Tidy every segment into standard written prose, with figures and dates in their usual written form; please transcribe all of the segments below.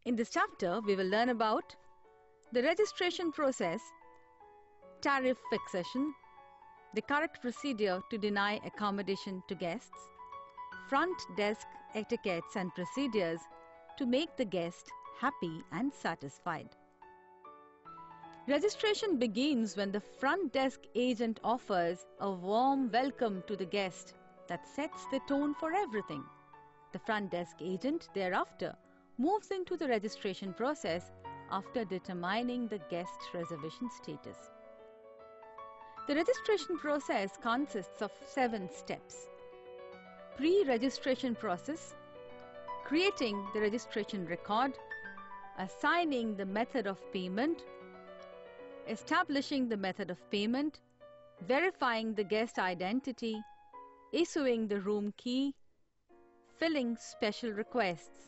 In this chapter, we will learn about the registration process, tariff fixation, the correct procedure to deny accommodation to guests, front desk etiquettes and procedures to make the guest happy and satisfied. Registration begins when the front desk agent offers a warm welcome to the guest that sets the tone for everything. The front desk agent thereafter moves into the registration process after determining the guest reservation status. The registration process consists of 7 steps. Pre-registration process, creating the registration record, assigning the method of payment, establishing the method of payment, verifying the guest identity, issuing the room key, filling special requests.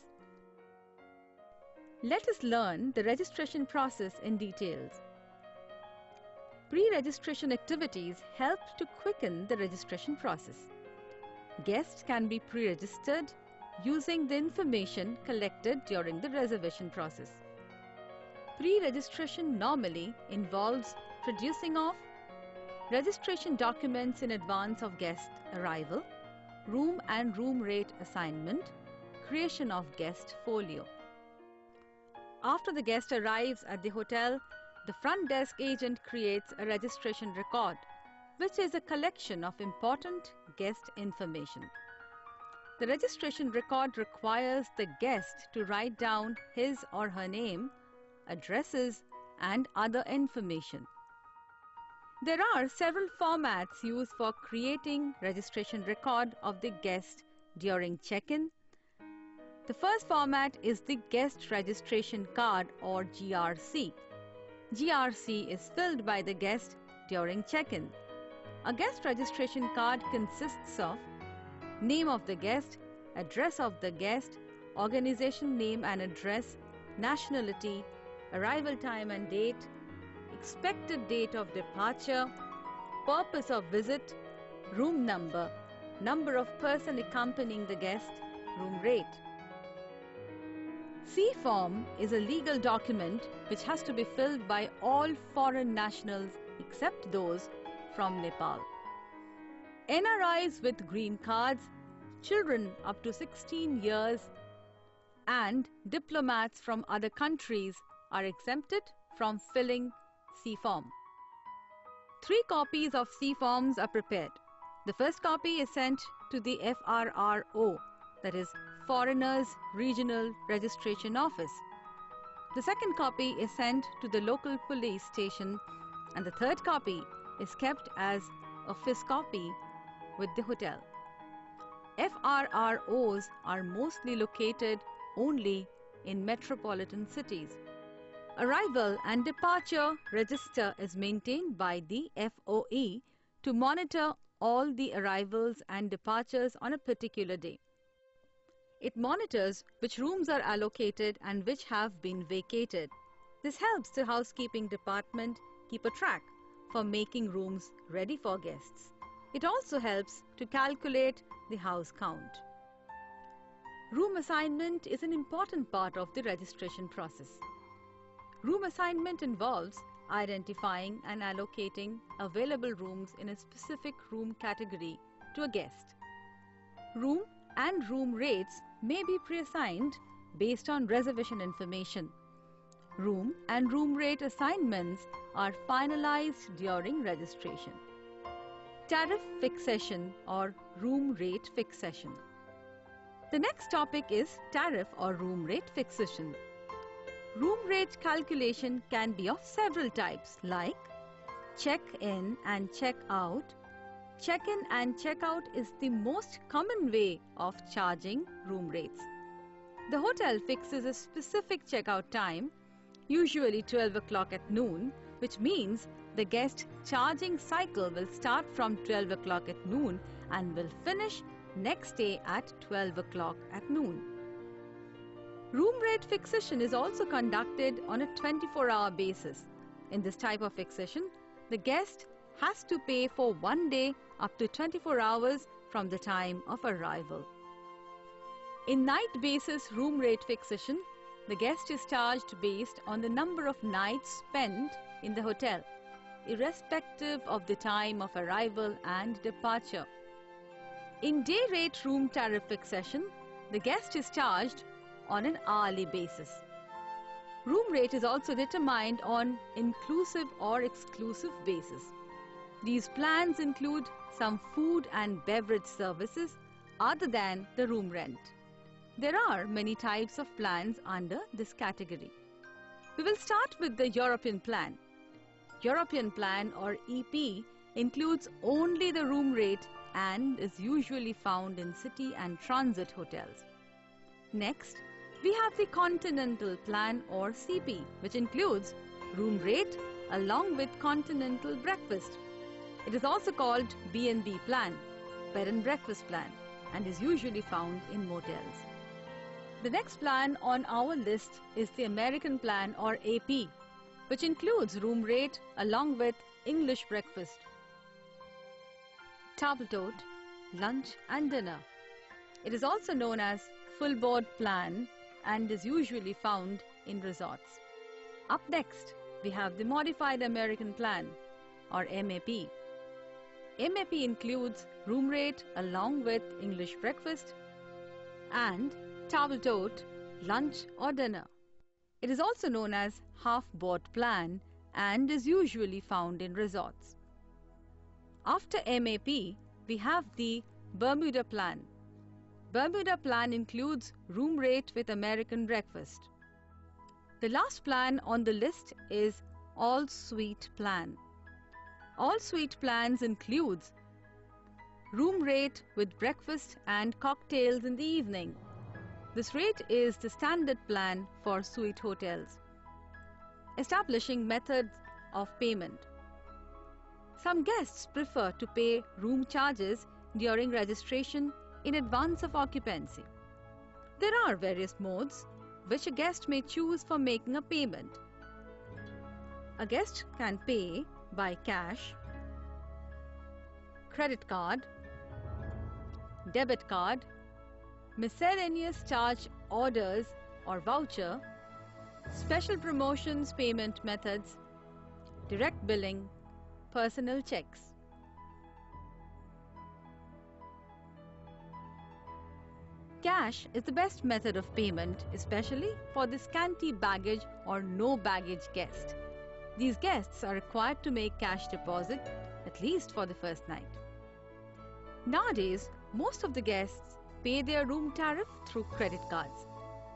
Let us learn the registration process in details. Pre-registration activities help to quicken the registration process. Guests can be pre-registered using the information collected during the reservation process. Pre-registration normally involves producing of registration documents in advance of guest arrival, room and room rate assignment, creation of guest folio. After the guest arrives at the hotel, the front desk agent creates a registration record, which is a collection of important guest information. The registration record requires the guest to write down his or her name, addresses, and other information. There are several formats used for creating registration record of the guest during check-in. The first format is the Guest Registration Card or GRC. GRC is filled by the guest during check-in. A guest registration card consists of name of the guest, address of the guest, organization name and address, nationality, arrival time and date, expected date of departure, purpose of visit, room number, number of person accompanying the guest, room rate. C-form is a legal document which has to be filled by all foreign nationals except those from Nepal. NRIs with green cards, children up to 16 years, and diplomats from other countries are exempted from filling C-form. 3 copies of C-forms are prepared. The first copy is sent to the FRRO, that is Foreigners Regional Registration Office. The second copy is sent to the local police station, and the third copy is kept as a FIS copy with the hotel. FRROs are mostly located only in metropolitan cities. Arrival and departure register is maintained by the FOE to monitor all the arrivals and departures on a particular day. It monitors which rooms are allocated and which have been vacated. This helps the housekeeping department keep a track for making rooms ready for guests. It also helps to calculate the house count. Room assignment is an important part of the registration process. Room assignment involves identifying and allocating available rooms in a specific room category to a guest. Room and room rates may be pre-assigned based on reservation information. Room and room rate assignments are finalized during registration. Tariff fixation or room rate fixation. The next topic is tariff or room rate fixation. Room rate calculation can be of several types like check-in and check-out. Check-in and check-out is the most common way of charging room rates. The hotel fixes a specific check-out time, usually 12 o'clock at noon, which means the guest charging cycle will start from 12 o'clock at noon and will finish next day at 12 o'clock at noon. Room rate fixation is also conducted on a 24-hour basis. In this type of fixation, the guest has to pay for 1 day up to 24 hours from the time of arrival. In night basis room rate fixation, the guest is charged based on the number of nights spent in the hotel, irrespective of the time of arrival and departure. In day rate room tariff fixation, the guest is charged on an hourly basis. Room rate is also determined on inclusive or exclusive basis. These plans include some food and beverage services other than the room rent. There are many types of plans under this category. We will start with the European plan. European plan or EP includes only the room rate and is usually found in city and transit hotels. Next, we have the Continental plan or CP, which includes room rate along with continental breakfast. It is also called B&B plan, bed and breakfast plan, and is usually found in motels. The next plan on our list is the American plan or AP, which includes room rate along with English breakfast, table d'hôte, lunch and dinner. It is also known as full board plan and is usually found in resorts. Up next, we have the Modified American Plan or MAP. MAP includes room rate along with English breakfast and table d'hôte, lunch or dinner. It is also known as half-board plan and is usually found in resorts. After MAP, we have the Bermuda plan. Bermuda plan includes room rate with American breakfast. The last plan on the list is All-Suite plan. All-Suite plans includes room rate with breakfast and cocktails in the evening. This rate is the standard plan for suite hotels. Establishing methods of payment. Some guests prefer to pay room charges during registration in advance of occupancy. There are various modes which a guest may choose for making a payment. A guest can pay by cash, credit card, debit card, miscellaneous charge orders or voucher, special promotions payment methods, direct billing, personal checks. Cash is the best method of payment, especially for the scanty baggage or no baggage guest. These guests are required to make cash deposit at least for the first night. Nowadays, most of the guests pay their room tariff through credit cards.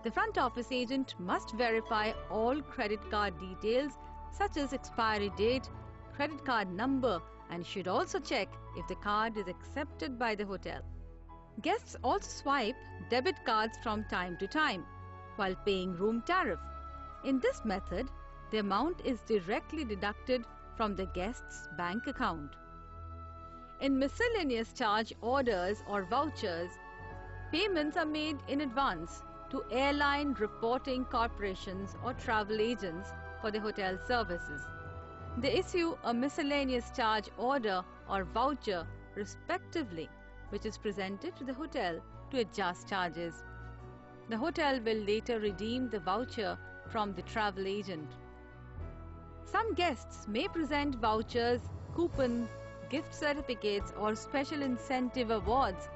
The front office agent must verify all credit card details such as expiry date, credit card number, and should also check if the card is accepted by the hotel. Guests also swipe debit cards from time to time while paying room tariff. In this method, the amount is directly deducted from the guest's bank account. In miscellaneous charge orders or vouchers, payments are made in advance to airline reporting corporations or travel agents for the hotel services. They issue a miscellaneous charge order or voucher respectively, which is presented to the hotel to adjust charges. The hotel will later redeem the voucher from the travel agent. Some guests may present vouchers, coupons, gift certificates or special incentive awards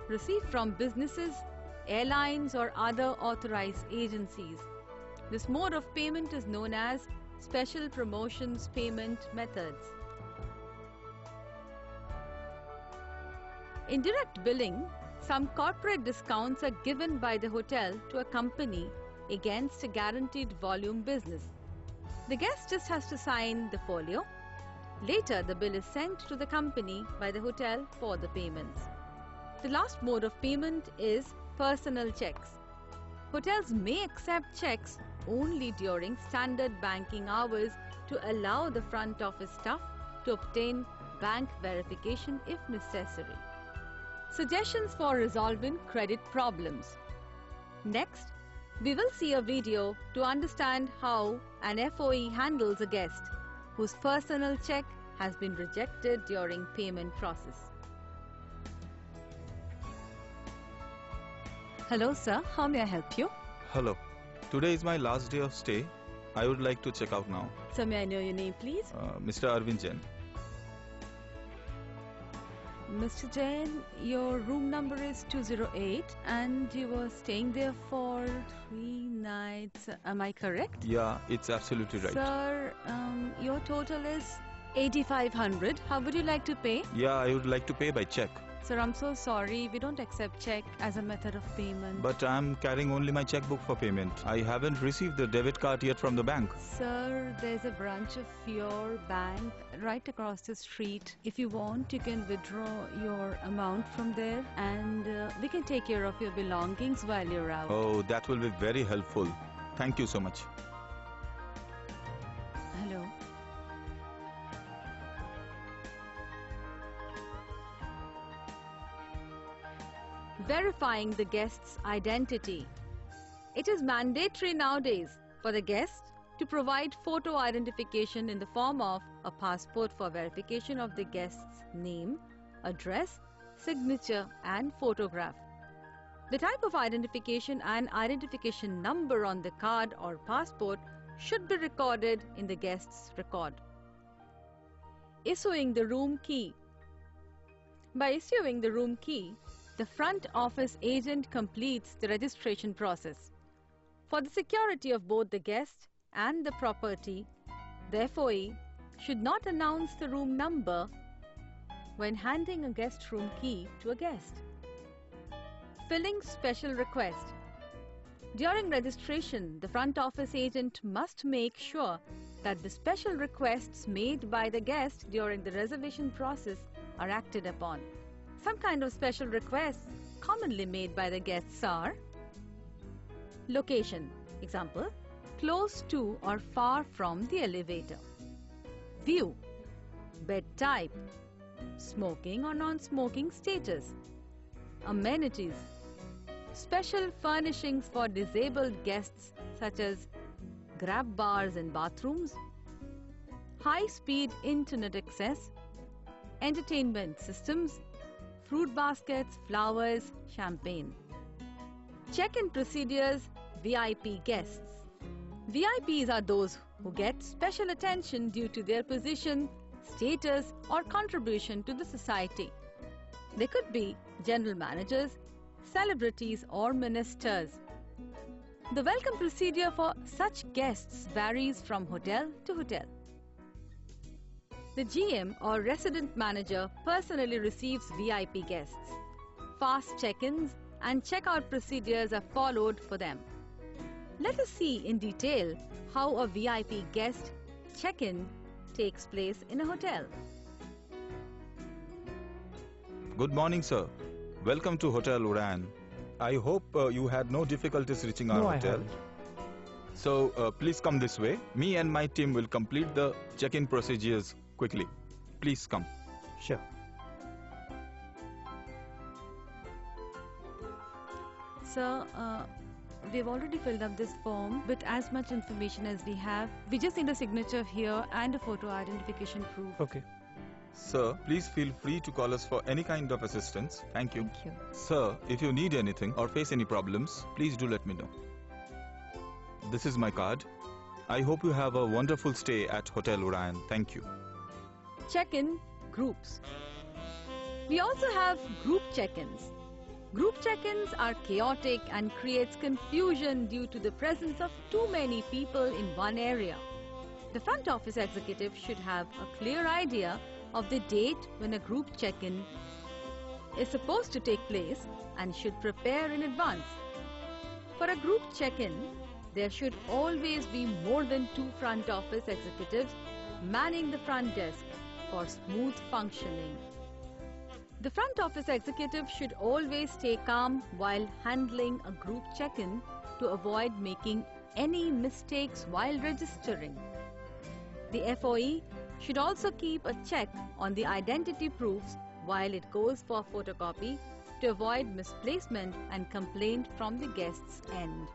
received from businesses, airlines or other authorized agencies. This mode of payment is known as special promotions payment methods. In direct billing, some corporate discounts are given by the hotel to a company against a guaranteed volume business. The guest just has to sign the folio. Later, the bill is sent to the company by the hotel for the payments. The last mode of payment is personal checks. Hotels may accept checks only during standard banking hours to allow the front office staff to obtain bank verification if necessary. Suggestions for resolving credit problems. Next, we will see a video to understand how an FOE handles a guest whose personal check has been rejected during payment process. Hello sir, how may I help you? Hello. Today is my last day of stay. I would like to check out now. Sir, may I know your name, please? Mr. Arvind Jain. Mr. Jain, your room number is 208 and you were staying there for 3 nights. Am I correct? Yeah, it's absolutely right. Sir, your total is 8,500. How would you like to pay? Yeah, I would like to pay by check. Sir, I'm so sorry. We don't accept check as a method of payment. But I'm carrying only my checkbook for payment. I haven't received the debit card yet from the bank. Sir, there's a branch of your bank right across the street. If you want, you can withdraw your amount from there and we can take care of your belongings while you're out. Oh, that will be very helpful. Thank you so much. Hello. Verifying the guest's identity. It is mandatory nowadays for the guest to provide photo identification in the form of a passport for verification of the guest's name, address, signature and photograph. The type of identification and identification number on the card or passport should be recorded in the guest's record. Issuing the room key. By issuing the room key, the front office agent completes the registration process. For the security of both the guest and the property, the FOE should not announce the room number when handing a guest room key to a guest. Filling special request. During registration, the front office agent must make sure that the special requests made by the guest during the reservation process are acted upon. Some kind of special requests commonly made by the guests are location, example, close to or far from the elevator. View, bed type, smoking or non-smoking status. Amenities, special furnishings for disabled guests such as grab bars in bathrooms, high-speed internet access, entertainment systems, fruit baskets, flowers, champagne. Check-in procedures, VIP guests. VIPs are those who get special attention due to their position, status or contribution to the society. They could be general managers, celebrities or ministers. The welcome procedure for such guests varies from hotel to hotel. The GM or resident manager personally receives VIP guests. Fast check-ins and check-out procedures are followed for them. Let us see in detail how a VIP guest check-in takes place in a hotel. Good morning, sir. Welcome to Hotel Udan. I hope you had no difficulties reaching our hotel. So please come this way. Me and my team will complete the check-in procedures quickly. Please come. Sure. Sir, we've already filled up this form with as much information as we have. We just need a signature here and a photo identification proof. Okay. Sir, please feel free to call us for any kind of assistance. Thank you. Thank you. Sir, if you need anything or face any problems, please do let me know. This is my card. I hope you have a wonderful stay at Hotel Udan. Thank you. Check-in groups. We also have group check-ins. Group check-ins are chaotic and creates confusion due to the presence of too many people in one area. The front office executive should have a clear idea of the date when a group check-in is supposed to take place and should prepare in advance. For a group check-in, there should always be more than 2 front office executives manning the front desk for smooth functioning. The front office executive should always stay calm while handling a group check-in to avoid making any mistakes while registering. The FOE should also keep a check on the identity proofs while it goes for photocopy to avoid misplacement and complaint from the guest's end.